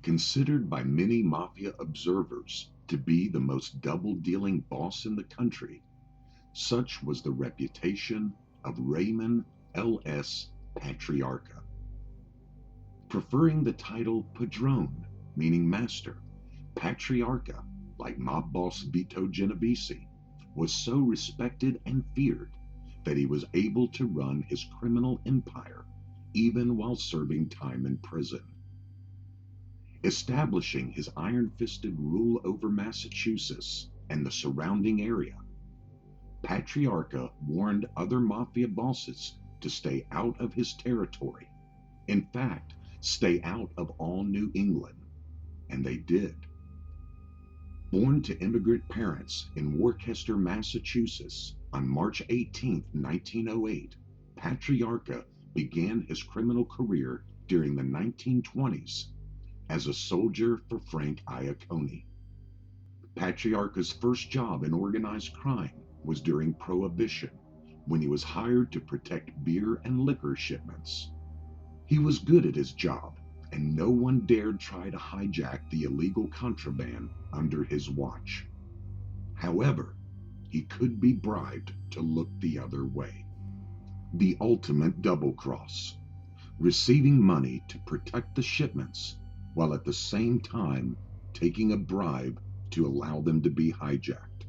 Considered by many mafia observers to be the most double-dealing boss in the country, such was the reputation of Raymond L.S. Patriarca. Preferring the title Padrone, meaning master, Patriarca, like mob boss Vito Genovese, was so respected and feared that he was able to run his criminal empire even while serving time in prison. Establishing his iron-fisted rule over Massachusetts and the surrounding area, Patriarca warned other mafia bosses to stay out of his territory. In fact, stay out of all New England, and they did. Born to immigrant parents in Worcester, Massachusetts, on March 18, 1908, Patriarca began his criminal career during the 1920s as a soldier for Frank Iacone. Patriarca's first job in organized crime was during Prohibition, when he was hired to protect beer and liquor shipments. He was good at his job, and no one dared try to hijack the illegal contraband under his watch. However, he could be bribed to look the other way. The ultimate double-cross, receiving money to protect the shipments while at the same time taking a bribe to allow them to be hijacked.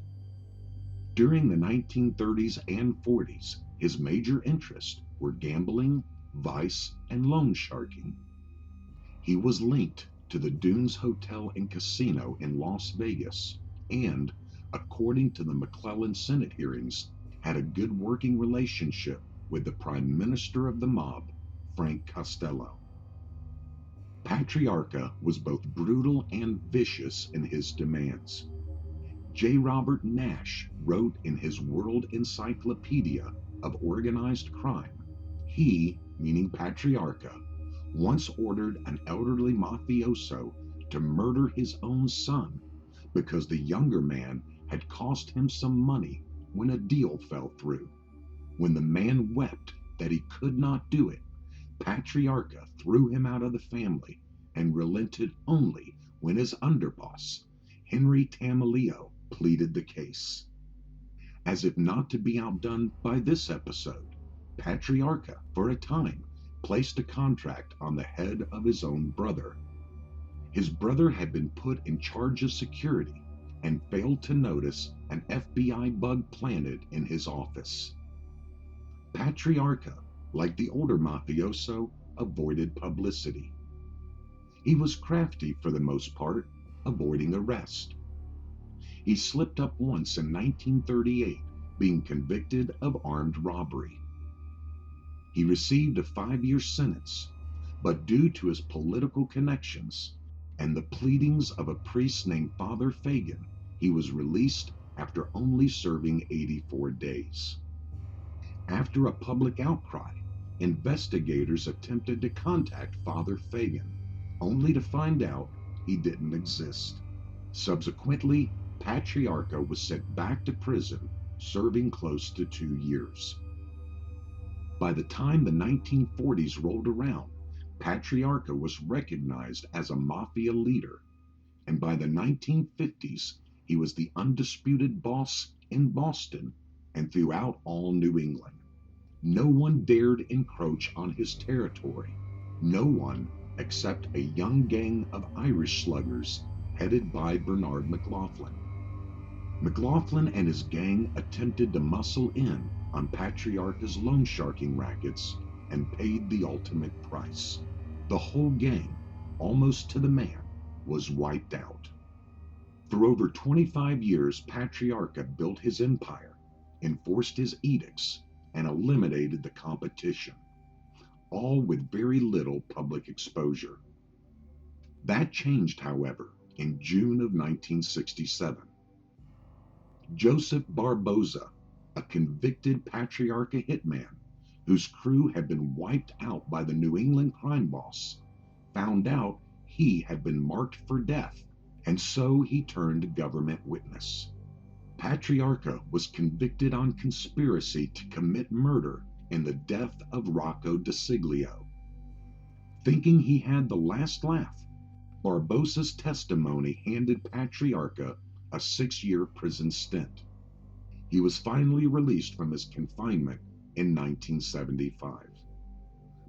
During the 1930s and 40s, his major interests were gambling, vice, and loan sharking. He was linked to the Dunes Hotel and Casino in Las Vegas and, according to the McLaughlin Senate hearings, had a good working relationship with the Prime Minister of the mob, Frank Costello. Patriarca was both brutal and vicious in his demands. J. Robert Nash wrote in his World Encyclopedia of Organized Crime, he, meaning Patriarca, once ordered an elderly mafioso to murder his own son because the younger man had cost him some money when a deal fell through. When the man wept that he could not do it, Patriarca threw him out of the family and relented only when his underboss, Henry Tamaleo, pleaded the case. As if not to be outdone by this episode, Patriarca, for a time, placed a contract on the head of his own brother. His brother had been put in charge of security and failed to notice an FBI bug planted in his office. Patriarca, like the older mafioso, avoided publicity. He was crafty for the most part, avoiding arrest. He slipped up once in 1938, being convicted of armed robbery. He received a 5-year sentence, but due to his political connections and the pleadings of a priest named Father Fagin, he was released after only serving 84 days. After a public outcry, investigators attempted to contact Father Fagin, only to find out he didn't exist. Subsequently, Patriarca was sent back to prison, serving close to 2 years. By the time the 1940s rolled around, Patriarca was recognized as a mafia leader, and by the 1950s, he was the undisputed boss in Boston and throughout all New England. No one dared encroach on his territory, no one except a young gang of Irish sluggers headed by Bernard McLaughlin. McLaughlin and his gang attempted to muscle in on Patriarca's loan sharking rackets and paid the ultimate price. The whole gang, almost to the man, was wiped out. For over 25 years, Patriarca built his empire, enforced his edicts, and eliminated the competition, all with very little public exposure. That changed, however, in June of 1967. Joseph Barboza, a convicted Patriarca hitman whose crew had been wiped out by the New England crime boss, found out he had been marked for death, and so he turned government witness. Patriarca was convicted on conspiracy to commit murder in the death of Rocco DeSiglio. Thinking he had the last laugh, Barbossa's testimony handed Patriarca a 6-year prison stint. He was finally released from his confinement in 1975.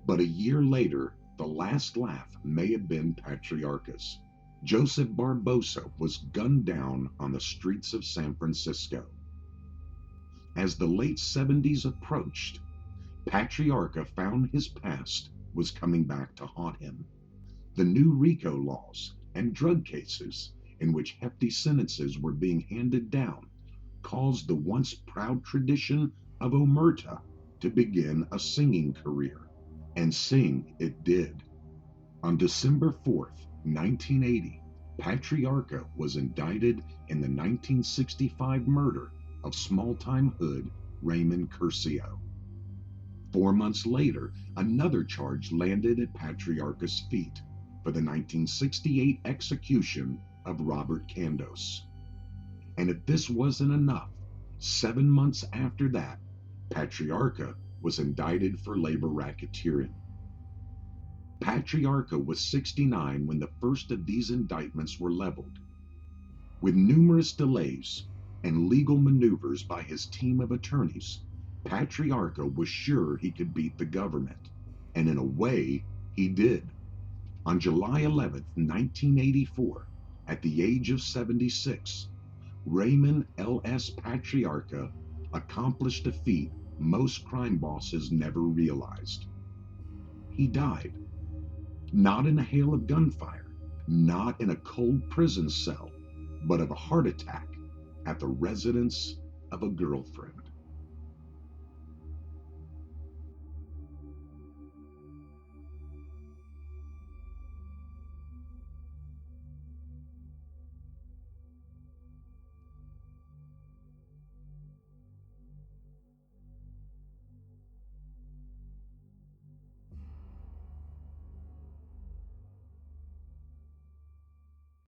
But a year later, the last laugh may have been Patriarca's. Joseph Barbossa was gunned down on the streets of San Francisco. As the late 70s approached, Patriarca found his past was coming back to haunt him. The new RICO laws and drug cases in which hefty sentences were being handed down caused the once proud tradition of Omerta to begin a singing career, and sing it did. On December 4th, 1980, Patriarca was indicted in the 1965 murder of small-time hood Raymond Curcio. 4 months later, another charge landed at Patriarca's feet for the 1968 execution of Robert Candos. And if this wasn't enough, 7 months after that, Patriarca was indicted for labor racketeering. Patriarca was 69 when the first of these indictments were leveled. With numerous delays and legal maneuvers by his team of attorneys, Patriarca was sure he could beat the government, and in a way, he did. On July 11, 1984, at the age of 76, Raymond L.S. Patriarca accomplished a feat most crime bosses never realized. He died. Not in a hail of gunfire, not in a cold prison cell, but of a heart attack at the residence of a girlfriend.